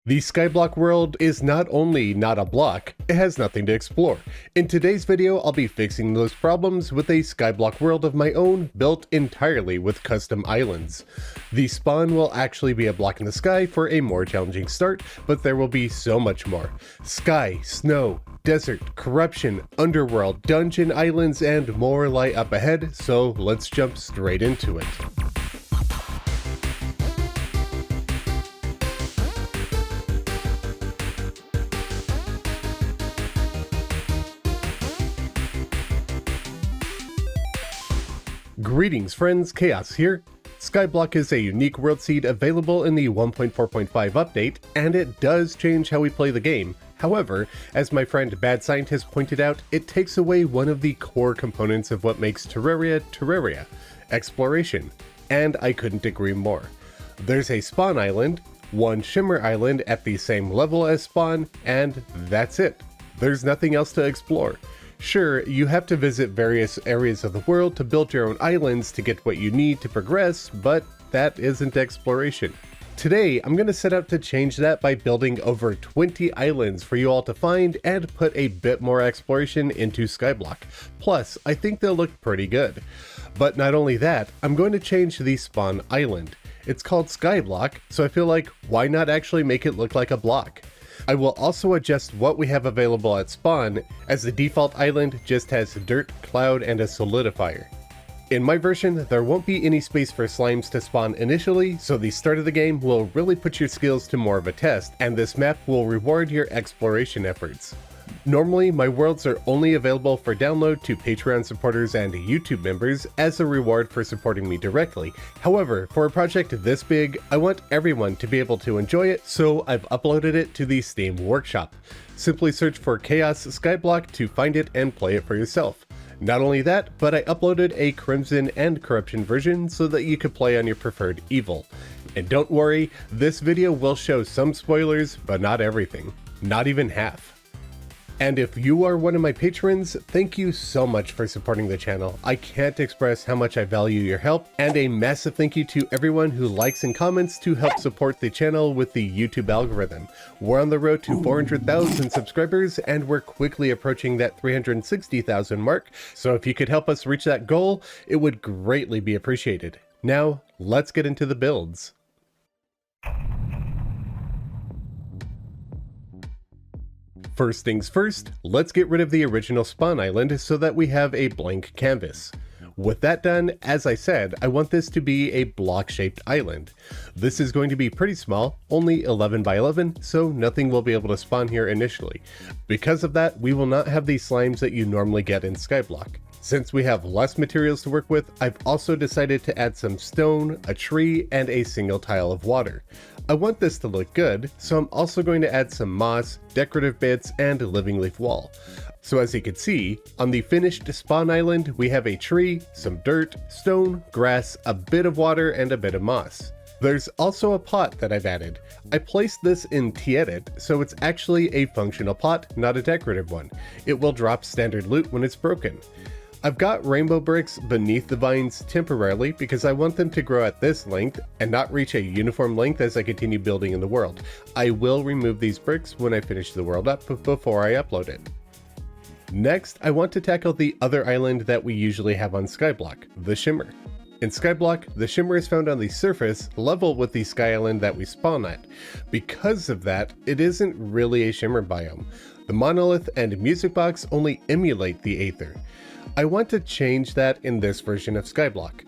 The Skyblock world is not only not a block, it has nothing to explore. In today's video, I'll be fixing those problems with a Skyblock world of my own, built entirely with custom islands. The spawn will actually be a block in the sky for a more challenging start, but there will be so much more. Sky, snow, desert, corruption, underworld, dungeon islands, and more lie up ahead, so let's jump straight into it. Greetings friends, Khaios here. Skyblock is a unique world seed available in the 1.4.5 update, and it does change how we play the game. However, as my friend Bad Scientist pointed out, it takes away one of the core components of what makes Terraria, exploration, and I couldn't agree more. There's a spawn island, one shimmer island at the same level as spawn, and that's it. There's nothing else to explore. Sure, you have to visit various areas of the world to build your own islands to get what you need to progress, but that isn't exploration. Today, I'm going to set out to change that by building over 20 islands for you all to find and put a bit more exploration into Skyblock. Plus, I think they'll look pretty good. But not only that, I'm going to change the spawn island. It's called Skyblock, so I feel like why not actually make it look like a block? I will also adjust what we have available at spawn, as the default island just has dirt, cloud, and a solidifier. In my version, there won't be any space for slimes to spawn initially, so the start of the game will really put your skills to more of a test, and this map will reward your exploration efforts. Normally, my worlds are only available for download to Patreon supporters and YouTube members as a reward for supporting me directly. However, for a project this big, I want everyone to be able to enjoy it, so I've uploaded it to the Steam Workshop. Simply search for Khaios Skyblock to find it and play it for yourself. Not only that, but I uploaded a Crimson and Corruption version so that you could play on your preferred evil. And don't worry, this video will show some spoilers, but not everything. Not even half. And if you are one of my patrons, thank you so much for supporting the channel. I can't express how much I value your help, and a massive thank you to everyone who likes and comments to help support the channel with the YouTube algorithm. We're on the road to 400,000 subscribers, and we're quickly approaching that 360,000 mark, so if you could help us reach that goal, it would greatly be appreciated. Now, let's get into the builds. First things first, let's get rid of the original spawn island so that we have a blank canvas. With that done, as I said, I want this to be a block-shaped island. This is going to be pretty small, only 11 by 11, so nothing will be able to spawn here initially. Because of that, we will not have the slimes that you normally get in Skyblock. Since we have less materials to work with, I've also decided to add some stone, a tree, and a single tile of water. I want this to look good, so I'm also going to add some moss, decorative bits, and a living leaf wall. So as you can see, on the finished spawn island, we have a tree, some dirt, stone, grass, a bit of water, and a bit of moss. There's also a pot that I've added. I placed this in T-Edit, so it's actually a functional pot, not a decorative one. It will drop standard loot when it's broken. I've got rainbow bricks beneath the vines temporarily because I want them to grow at this length and not reach a uniform length as I continue building in the world. I will remove these bricks when I finish the world up before I upload it. Next, I want to tackle the other island that we usually have on Skyblock, the shimmer. In Skyblock, the shimmer is found on the surface, level with the sky island that we spawn at. Because of that, it isn't really a shimmer biome. The monolith and music box only emulate the aether. I want to change that in this version of Skyblock.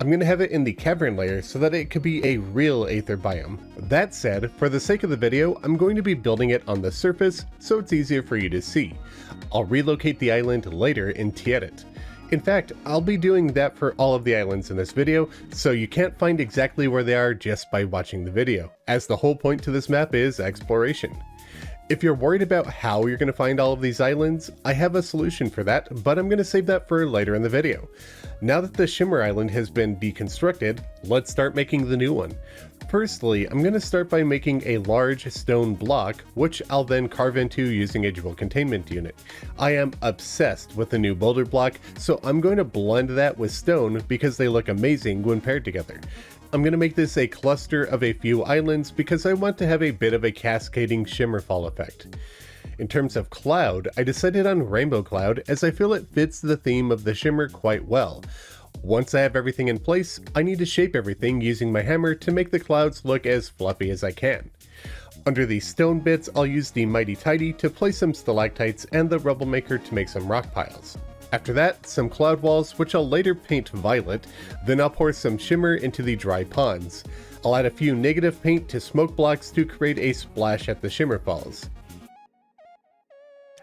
I'm going to have it in the cavern layer so that it could be a real aether biome. That said, for the sake of the video, I'm going to be building it on the surface so it's easier for you to see. I'll relocate the island later in T-Edit. In fact, I'll be doing that for all of the islands in this video, so you can't find exactly where they are just by watching the video, as the whole point to this map is exploration. If you're worried about how you're going to find all of these islands, I have a solution for that, but I'm going to save that for later in the video. Now that the Shimmer Island has been deconstructed, let's start making the new one. Firstly, I'm going to start by making a large stone block, which I'll then carve into using a jewel containment unit. I am obsessed with the new Boulder block, so I'm going to blend that with stone because they look amazing when paired together. I'm going to make this a cluster of a few islands because I want to have a bit of a cascading shimmer fall effect. In terms of cloud, I decided on rainbow cloud as I feel it fits the theme of the shimmer quite well. Once I have everything in place, I need to shape everything using my hammer to make the clouds look as fluffy as I can. Under these stone bits, I'll use the Mighty Tidy to place some stalactites and the Rubble Maker to make some rock piles. After that, some cloud walls, which I'll later paint violet, then I'll pour some shimmer into the dry ponds. I'll add a few negative paint to smoke blocks to create a splash at the shimmer falls.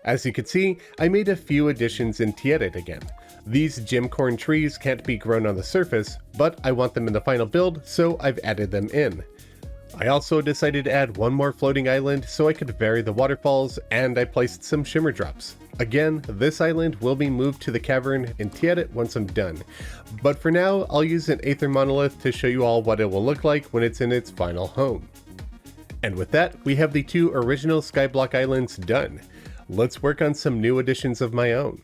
As you can see, I made a few additions in Thematic again. These gemcorn trees can't be grown on the surface, but I want them in the final build, so I've added them in. I also decided to add one more floating island so I could vary the waterfalls, and I placed some shimmer drops. Again, this island will be moved to the cavern in Thematic once I'm done, but for now I'll use an Aether monolith to show you all what it will look like when it's in its final home. And with that, we have the 2 original Skyblock islands done. Let's work on some new additions of my own.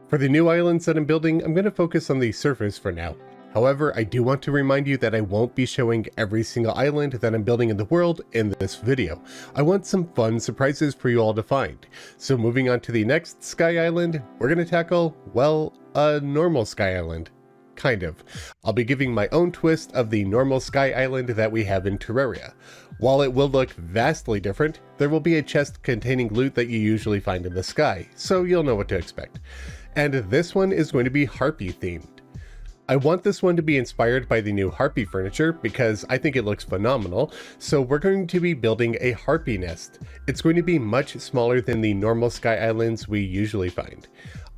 For the new islands that I'm building, I'm going to focus on the surface for now. However, I do want to remind you that I won't be showing every single island that I'm building in the world in this video. I want some fun surprises for you all to find. So moving on to the next Sky Island, we're going to tackle, well, a normal Sky Island. Kind of. I'll be giving my own twist of the normal Sky Island that we have in Terraria. While it will look vastly different, there will be a chest containing loot that you usually find in the sky, so you'll know what to expect. And this one is going to be Harpy themed. I want this one to be inspired by the new Harpy furniture because I think it looks phenomenal, so we're going to be building a Harpy nest. It's going to be much smaller than the normal Sky Islands we usually find.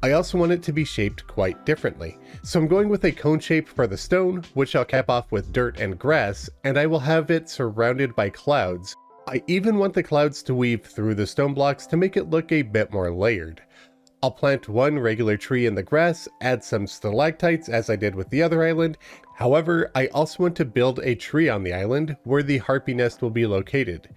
I also want it to be shaped quite differently, so I'm going with a cone shape for the stone, which I'll cap off with dirt and grass, and I will have it surrounded by clouds. I even want the clouds to weave through the stone blocks to make it look a bit more layered. I'll plant one regular tree in the grass, add some stalactites as I did with the other island. However, I also want to build a tree on the island where the Harpy nest will be located.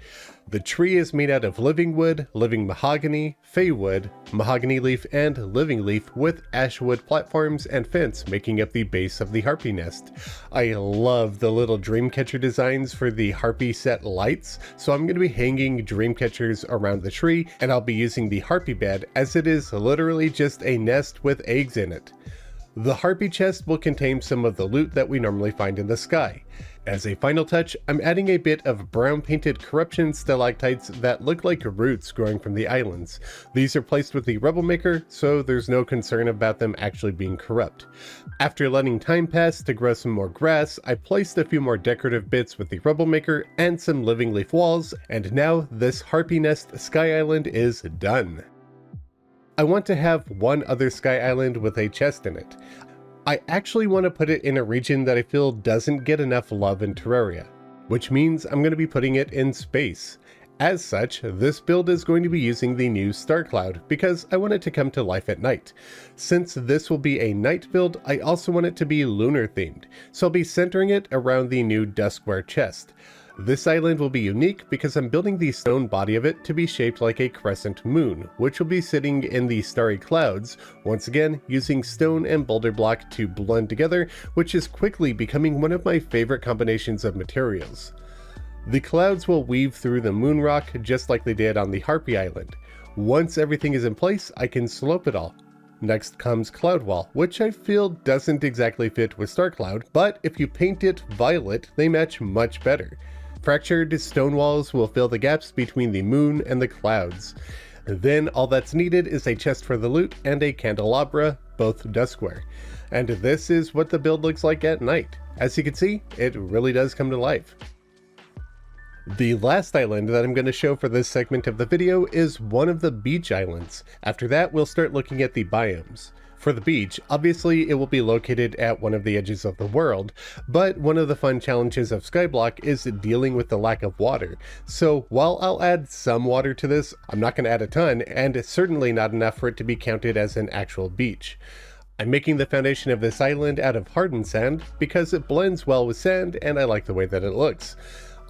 The tree is made out of living wood, living mahogany, fey wood, mahogany leaf, and living leaf with ash wood platforms and fence making up the base of the Harpy nest. I love the little dreamcatcher designs for the Harpy set lights, so I'm going to be hanging dreamcatchers around the tree, and I'll be using the Harpy bed as it is literally just a nest with eggs in it. The Harpy chest will contain some of the loot that we normally find in the sky. As a final touch, I'm adding a bit of brown painted corruption stalactites that look like roots growing from the islands. These are placed with the Rubble Maker, so there's no concern about them actually being corrupt. After letting time pass to grow some more grass, I placed a few more decorative bits with the Rubble Maker and some living leaf walls, and now this Harpy Nest Sky Island is done. I want to have one other Sky Island with a chest in it. I actually want to put it in a region that I feel doesn't get enough love in Terraria, which means I'm going to be putting it in space. As such, this build is going to be using the new Star Cloud because I want it to come to life at night. Since this will be a night build, I also want it to be lunar themed, so I'll be centering it around the new Duskware chest. This island will be unique because I'm building the stone body of it to be shaped like a crescent moon, which will be sitting in the starry clouds, once again using stone and boulder block to blend together, which is quickly becoming one of my favorite combinations of materials. The clouds will weave through the moon rock just like they did on the Harpy Island. Once everything is in place, I can slope it all. Next comes Cloud Wall, which I feel doesn't exactly fit with Star Cloud, but if you paint it violet, they match much better. Fractured stone walls will fill the gaps between the moon and the clouds. Then all that's needed is a chest for the loot and a candelabra, both Duskware. And this is what the build looks like at night. As you can see, it really does come to life. The last island that I'm going to show for this segment of the video is one of the beach islands. After that, we'll start looking at the biomes. For the beach, obviously it will be located at one of the edges of the world, but one of the fun challenges of Skyblock is dealing with the lack of water. So while I'll add some water to this, I'm not going to add a ton, and certainly not enough for it to be counted as an actual beach. I'm making the foundation of this island out of hardened sand because it blends well with sand and I like the way that it looks.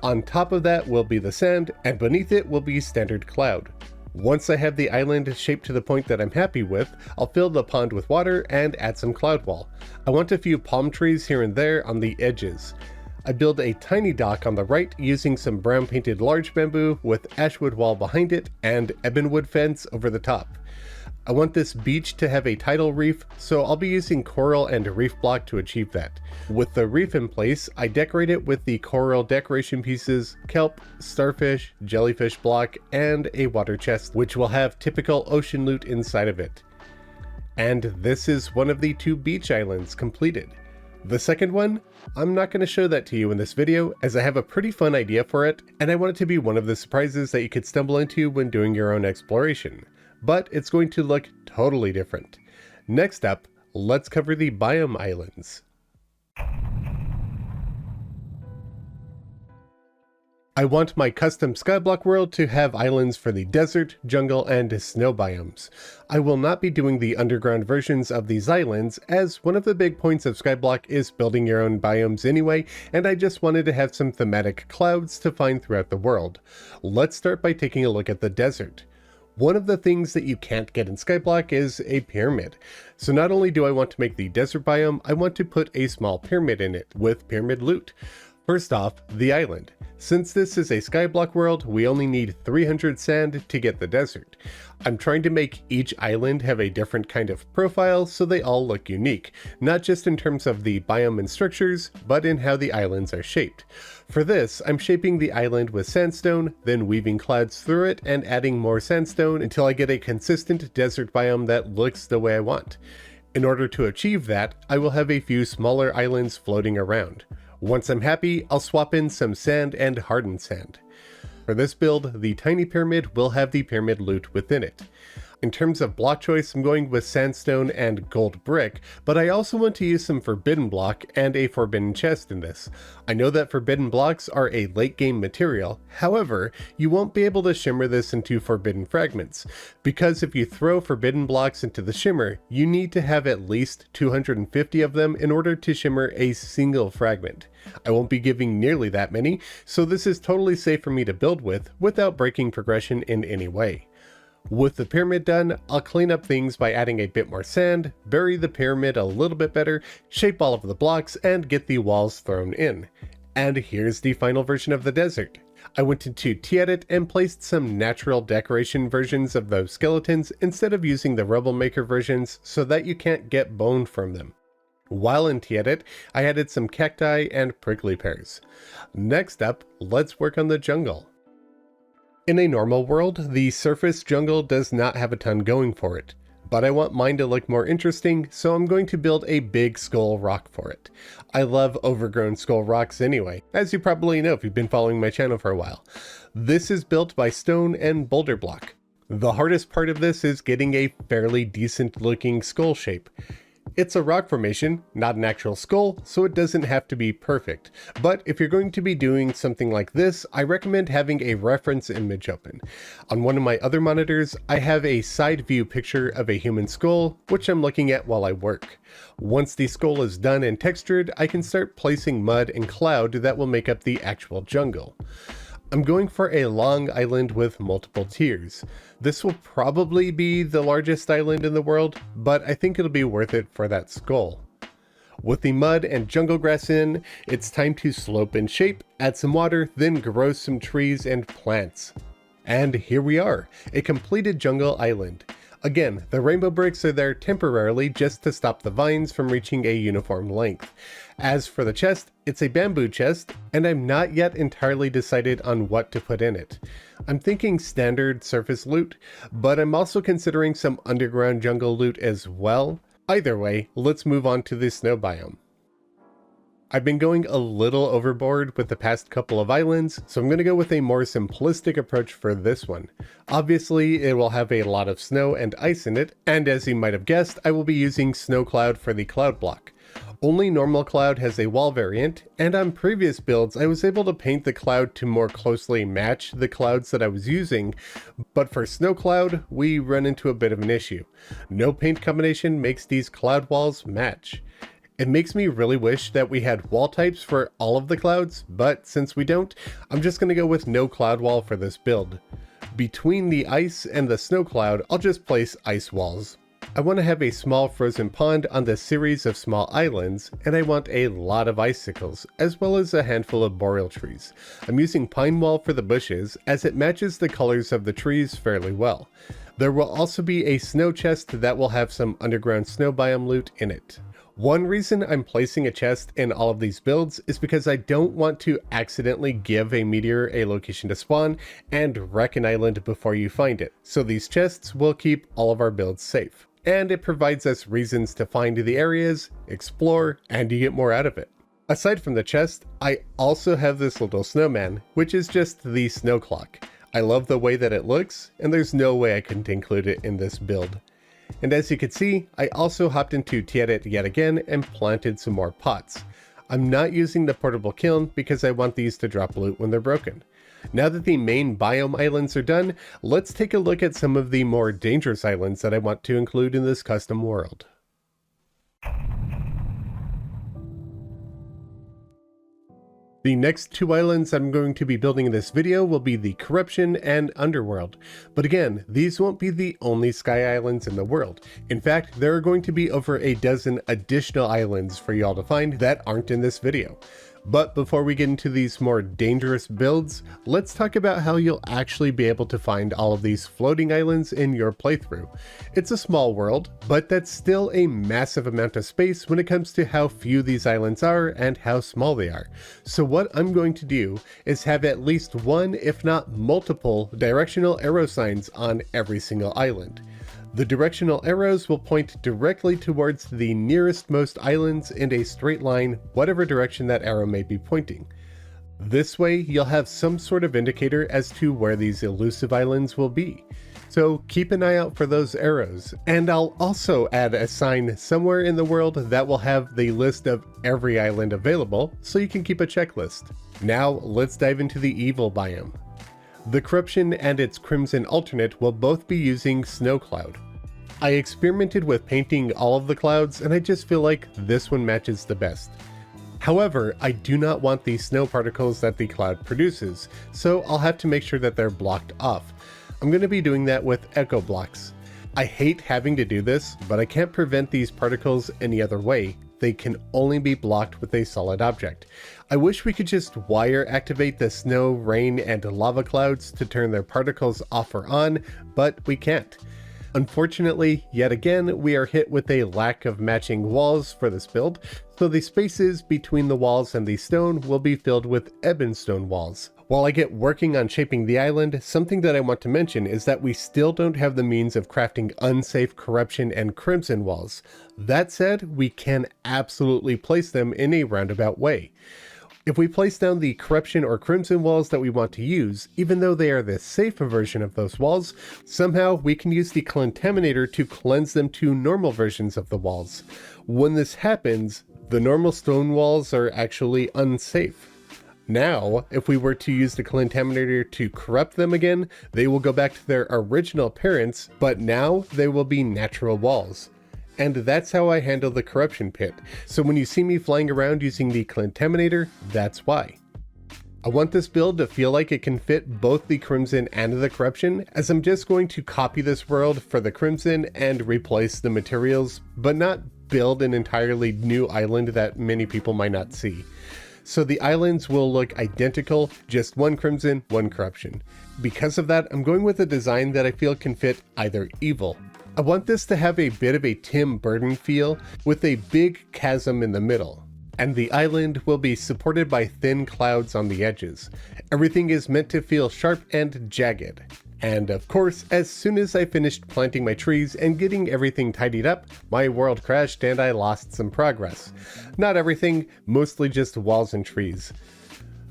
On top of that will be the sand, and beneath it will be standard cloud. Once I have the island shaped to the point that I'm happy with, I'll fill the pond with water and add some cloud wall. I want a few palm trees here and there on the edges. I build a tiny dock on the right using some brown painted large bamboo with ashwood wall behind it and ebonwood fence over the top. I want this beach to have a tidal reef, so I'll be using coral and reef block to achieve that. With the reef in place, I decorate it with the coral decoration pieces, kelp, starfish, jellyfish block, and a water chest, which will have typical ocean loot inside of it. And this is one of the 2 beach islands completed. The second one, I'm not going to show that to you in this video, as I have a pretty fun idea for it, and I want it to be one of the surprises that you could stumble into when doing your own exploration. But it's going to look totally different. Next up, let's cover the biome islands. I want my custom Skyblock world to have islands for the desert, jungle, and snow biomes. I will not be doing the underground versions of these islands, as one of the big points of Skyblock is building your own biomes anyway, and I just wanted to have some thematic clouds to find throughout the world. Let's start by taking a look at the desert. One of the things that you can't get in Skyblock is a pyramid. So not only do I want to make the desert biome, I want to put a small pyramid in it with pyramid loot. First off, the island. Since this is a Skyblock world, we only need 300 sand to get the desert. I'm trying to make each island have a different kind of profile so they all look unique, not just in terms of the biome and structures, but in how the islands are shaped. For this, I'm shaping the island with sandstone, then weaving clouds through it and adding more sandstone until I get a consistent desert biome that looks the way I want. In order to achieve that, I will have a few smaller islands floating around. Once I'm happy, I'll swap in some sand and hardened sand. For this build, the tiny pyramid will have the pyramid loot within it. In terms of block choice, I'm going with sandstone and gold brick, but I also want to use some forbidden block and a forbidden chest in this. I know that forbidden blocks are a late game material, however, you won't be able to shimmer this into forbidden fragments, because if you throw forbidden blocks into the shimmer, you need to have at least 250 of them in order to shimmer a single fragment. I won't be giving nearly that many, so this is totally safe for me to build with without breaking progression in any way. With the pyramid done, I'll clean up things by adding a bit more sand, bury the pyramid a little bit better, shape all of the blocks, and get the walls thrown in. And here's the final version of the desert. I went into T-Edit and placed some natural decoration versions of those skeletons instead of using the Rebel Maker versions so that you can't get bone from them. While in T-Edit, I added some cacti and prickly pears. Next up, let's work on the jungle. In a normal world, the surface jungle does not have a ton going for it, but I want mine to look more interesting, so I'm going to build a big skull rock for it. I love overgrown skull rocks anyway, as you probably know if you've been following my channel for a while. This is built by stone and boulder block. The hardest part of this is getting a fairly decent looking skull shape. It's a rock formation, not an actual skull, so it doesn't have to be perfect. But if you're going to be doing something like this, I recommend having a reference image open. On one of my other monitors, I have a side view picture of a human skull, which I'm looking at while I work. Once the skull is done and textured, I can start placing mud and cloud that will make up the actual jungle. I'm going for a long island with multiple tiers. This will probably be the largest island in the world, but I think it'll be worth it for that skull. With the mud and jungle grass in, it's time to slope and shape, add some water, then grow some trees and plants. And here we are, a completed jungle island. Again, the rainbow bricks are there temporarily just to stop the vines from reaching a uniform length. As for the chest, it's a bamboo chest, and I'm not yet entirely decided on what to put in it. I'm thinking standard surface loot, but I'm also considering some underground jungle loot as well. Either way, let's move on to the snow biome. I've been going a little overboard with the past couple of islands, so I'm going to go with a more simplistic approach for this one. Obviously, it will have a lot of snow and ice in it, and as you might have guessed, I will be using snow cloud for the cloud block. Only normal cloud has a wall variant, and on previous builds I was able to paint the cloud to more closely match the clouds that I was using, but for snow cloud, we run into a bit of an issue. No paint combination makes these cloud walls match. It makes me really wish that we had wall types for all of the clouds, but since we don't, I'm just going to go with no cloud wall for this build. Between the ice and the snow cloud, I'll just place ice walls. I want to have a small frozen pond on this series of small islands, and I want a lot of icicles, as well as a handful of boreal trees. I'm using pine wall for the bushes, as it matches the colors of the trees fairly well. There will also be a snow chest that will have some underground snow biome loot in it. One reason I'm placing a chest in all of these builds is because I don't want to accidentally give a meteor a location to spawn and wreck an island before you find it. So these chests will keep all of our builds safe. And it provides us reasons to find the areas, explore, and you get more out of it. Aside from the chest, I also have this little snowman, which is just the snow clock. I love the way that it looks, and there's no way I couldn't include it in this build. And as you can see, I also hopped into Terraria yet again and planted some more pots. I'm not using the portable kiln because I want these to drop loot when they're broken. Now that the main biome islands are done, let's take a look at some of the more dangerous islands that I want to include in this custom world. The next two islands I'm going to be building in this video will be the Corruption and Underworld. But again, these won't be the only sky islands in the world. In fact, there are going to be over a dozen additional islands for y'all to find that aren't in this video. But before we get into these more dangerous builds, let's talk about how you'll actually be able to find all of these floating islands in your playthrough. It's a small world, but that's still a massive amount of space when it comes to how few these islands are and how small they are. So what I'm going to do is have at least one, if not multiple, directional arrow signs on every single island. The directional arrows will point directly towards the nearest most islands in a straight line, whatever direction that arrow may be pointing. This way, you'll have some sort of indicator as to where these elusive islands will be. So keep an eye out for those arrows, and I'll also add a sign somewhere in the world that will have the list of every island available, so you can keep a checklist. Now let's dive into the evil biome. The Corruption and its Crimson alternate will both be using Snow Cloud. I experimented with painting all of the clouds, and I just feel like this one matches the best. However, I do not want the snow particles that the cloud produces, so I'll have to make sure that they're blocked off. I'm going to be doing that with echo blocks. I hate having to do this, but I can't prevent these particles any other way. They can only be blocked with a solid object. I wish we could just wire activate the snow, rain, and lava clouds to turn their particles off or on, but we can't. Unfortunately, yet again, we are hit with a lack of matching walls for this build, so the spaces between the walls and the stone will be filled with ebon stone walls. While I get working on shaping the island, something that I want to mention is that we still don't have the means of crafting unsafe Corruption and Crimson walls. That said, we can absolutely place them in a roundabout way. If we place down the Corruption or Crimson walls that we want to use, even though they are the safer version of those walls, somehow we can use the Contaminator to cleanse them to normal versions of the walls. When this happens, the normal stone walls are actually unsafe. Now, if we were to use the Contaminator to corrupt them again, they will go back to their original appearance, but now they will be natural walls. And that's how I handle the Corruption pit. So when you see me flying around using the Contaminator, that's why. I want this build to feel like it can fit both the Crimson and the Corruption, as I'm just going to copy this world for the Crimson and replace the materials, but not build an entirely new island that many people might not see. So the islands will look identical, just one Crimson, one Corruption. Because of that, I'm going with a design that I feel can fit either evil. I want this to have a bit of a Tim Burton feel, with a big chasm in the middle. And the island will be supported by thin clouds on the edges. Everything is meant to feel sharp and jagged. And of course, as soon as I finished planting my trees and getting everything tidied up, my world crashed and I lost some progress. Not everything, mostly just walls and trees.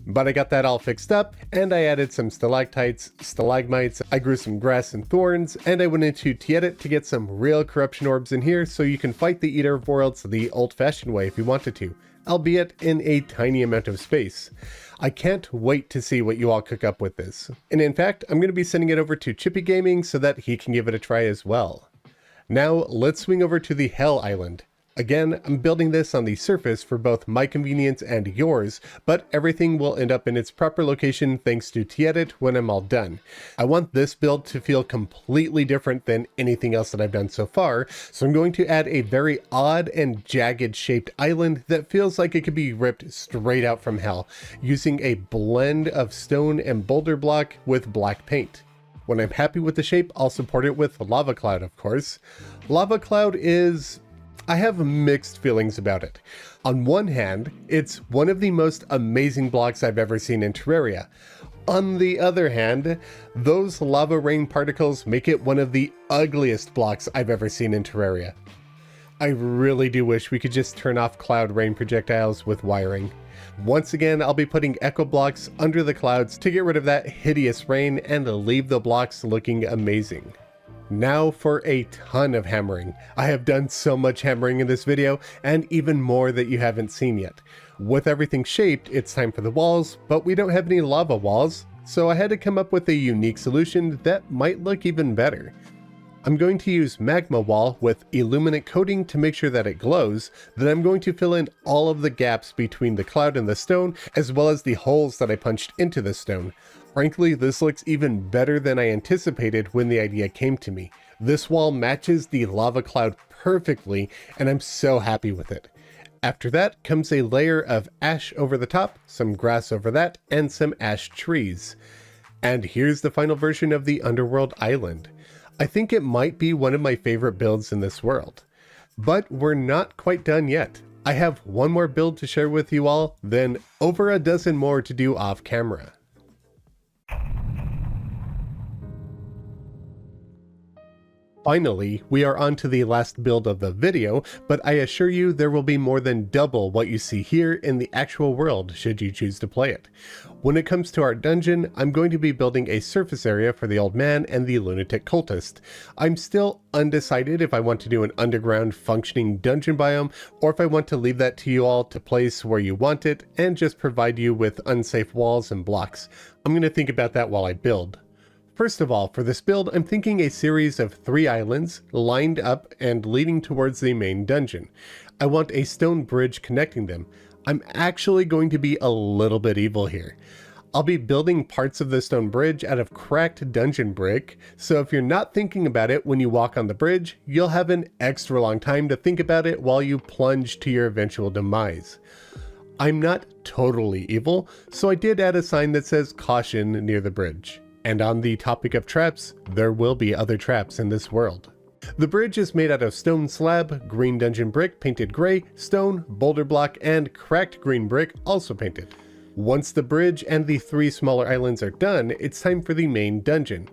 But I got that all fixed up, and I added some stalactites, stalagmites, I grew some grass and thorns, and I went into Terraria to get some real Corruption orbs in here so you can fight the Eater of Worlds the old-fashioned way if you wanted to, albeit in a tiny amount of space. I can't wait to see what you all cook up with this. And in fact, I'm going to be sending it over to Chippy Gaming so that he can give it a try as well. Now, let's swing over to the Hell Island. Again, I'm building this on the surface for both my convenience and yours, but everything will end up in its proper location thanks to Thematic when I'm all done. I want this build to feel completely different than anything else that I've done so far, so I'm going to add a very odd and jagged shaped island that feels like it could be ripped straight out from hell, using a blend of stone and boulder block with black paint. When I'm happy with the shape, I'll support it with lava cloud, of course. Lava cloud I have mixed feelings about it. On one hand, it's one of the most amazing blocks I've ever seen in Terraria. On the other hand, those lava rain particles make it one of the ugliest blocks I've ever seen in Terraria. I really do wish we could just turn off cloud rain projectiles with wiring. Once again, I'll be putting echo blocks under the clouds to get rid of that hideous rain and leave the blocks looking amazing. Now for a ton of hammering. I have done so much hammering in this video, and even more that you haven't seen yet. With everything shaped, it's time for the walls, but we don't have any lava walls, so I had to come up with a unique solution that might look even better. I'm going to use magma wall with illuminate coating to make sure that it glows, then I'm going to fill in all of the gaps between the cloud and the stone, as well as the holes that I punched into the stone. Frankly, this looks even better than I anticipated when the idea came to me. This wall matches the lava cloud perfectly, and I'm so happy with it. After that comes a layer of ash over the top, some grass over that, and some ash trees. And here's the final version of the Underworld Island. I think it might be one of my favorite builds in this world. But we're not quite done yet. I have one more build to share with you all, then over a dozen more to do off camera. Finally, we are on to the last build of the video, but I assure you there will be more than double what you see here in the actual world should you choose to play it. When it comes to our dungeon, I'm going to be building a surface area for the old man and the lunatic cultist. I'm still undecided if I want to do an underground functioning dungeon biome, or if I want to leave that to you all to place where you want it and just provide you with unsafe walls and blocks. I'm going to think about that while I build. First of all, for this build, I'm thinking a series of 3 islands lined up and leading towards the main dungeon. I want a stone bridge connecting them. I'm actually going to be a little bit evil here. I'll be building parts of the stone bridge out of cracked dungeon brick, so if you're not thinking about it when you walk on the bridge, you'll have an extra long time to think about it while you plunge to your eventual demise. I'm not totally evil, so I did add a sign that says caution near the bridge. And on the topic of traps, there will be other traps in this world. The bridge is made out of stone slab, green dungeon brick painted gray, stone, boulder block, and cracked green brick also painted. Once the bridge and the 3 smaller islands are done, it's time for the main dungeon.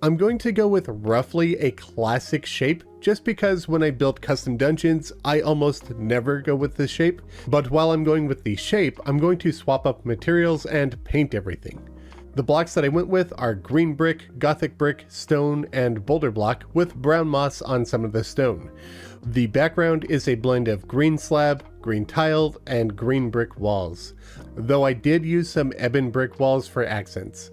I'm going to go with roughly a classic shape just because when I build custom dungeons, I almost never go with this shape. But while I'm going with the shape, I'm going to swap up materials and paint everything. The blocks that I went with are green brick, gothic brick, stone, and boulder block with brown moss on some of the stone. The background is a blend of green slab, green tiled, and green brick walls, though I did use some ebon brick walls for accents.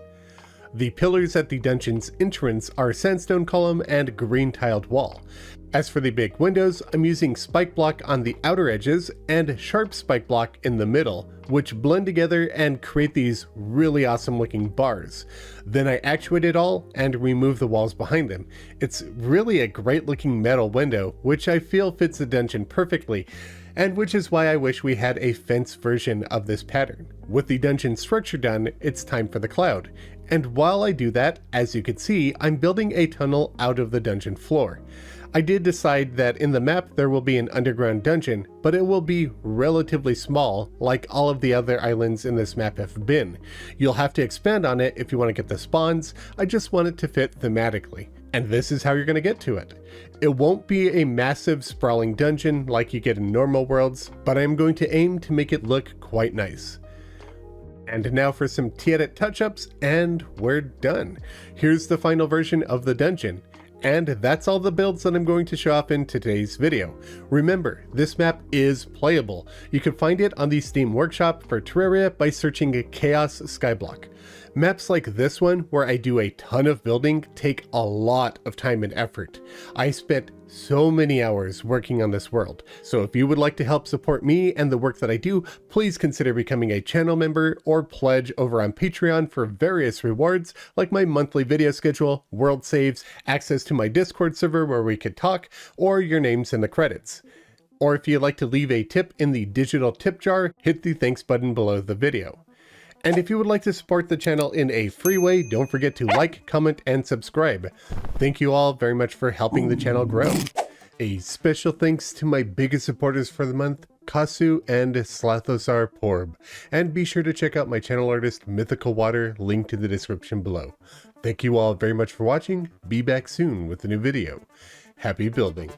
The pillars at the dungeon's entrance are sandstone column and green tiled wall. As for the big windows, I'm using spike block on the outer edges and sharp spike block in the middle, which blend together and create these really awesome looking bars. Then I actuate it all and remove the walls behind them. It's really a great looking metal window, which I feel fits the dungeon perfectly, and which is why I wish we had a fence version of this pattern. With the dungeon structure done, it's time for the cloud. And while I do that, as you can see, I'm building a tunnel out of the dungeon floor. I did decide that in the map there will be an underground dungeon, but it will be relatively small, like all of the other islands in this map have been. You'll have to expand on it if you want to get the spawns. I just want it to fit thematically. And this is how you're going to get to it. It won't be a massive sprawling dungeon like you get in normal worlds, but I'm going to aim to make it look quite nice. And now for some Thematic touch-ups, and we're done. Here's the final version of the dungeon. And that's all the builds that I'm going to show off in today's video. Remember, this map is playable. You can find it on the Steam Workshop for Terraria by searching Khaios Skyblock. Maps like this one, where I do a ton of building, take a lot of time and effort. I spent so many hours working on this world, so if you would like to help support me and the work that I do, please consider becoming a channel member or pledge over on Patreon for various rewards like my monthly video schedule, world saves, access to my Discord server where we could talk, or your names in the credits. Or if you'd like to leave a tip in the digital tip jar, hit the thanks button below the video. And if you would like to support the channel in a free way, don't forget to like, comment, and subscribe. Thank you all very much for helping the channel grow. A special thanks to my biggest supporters for the month, Kasu and Slathosar Porb. And be sure to check out my channel artist, MythicalWater, linked in the description below. Thank you all very much for watching. Be back soon with a new video. Happy building.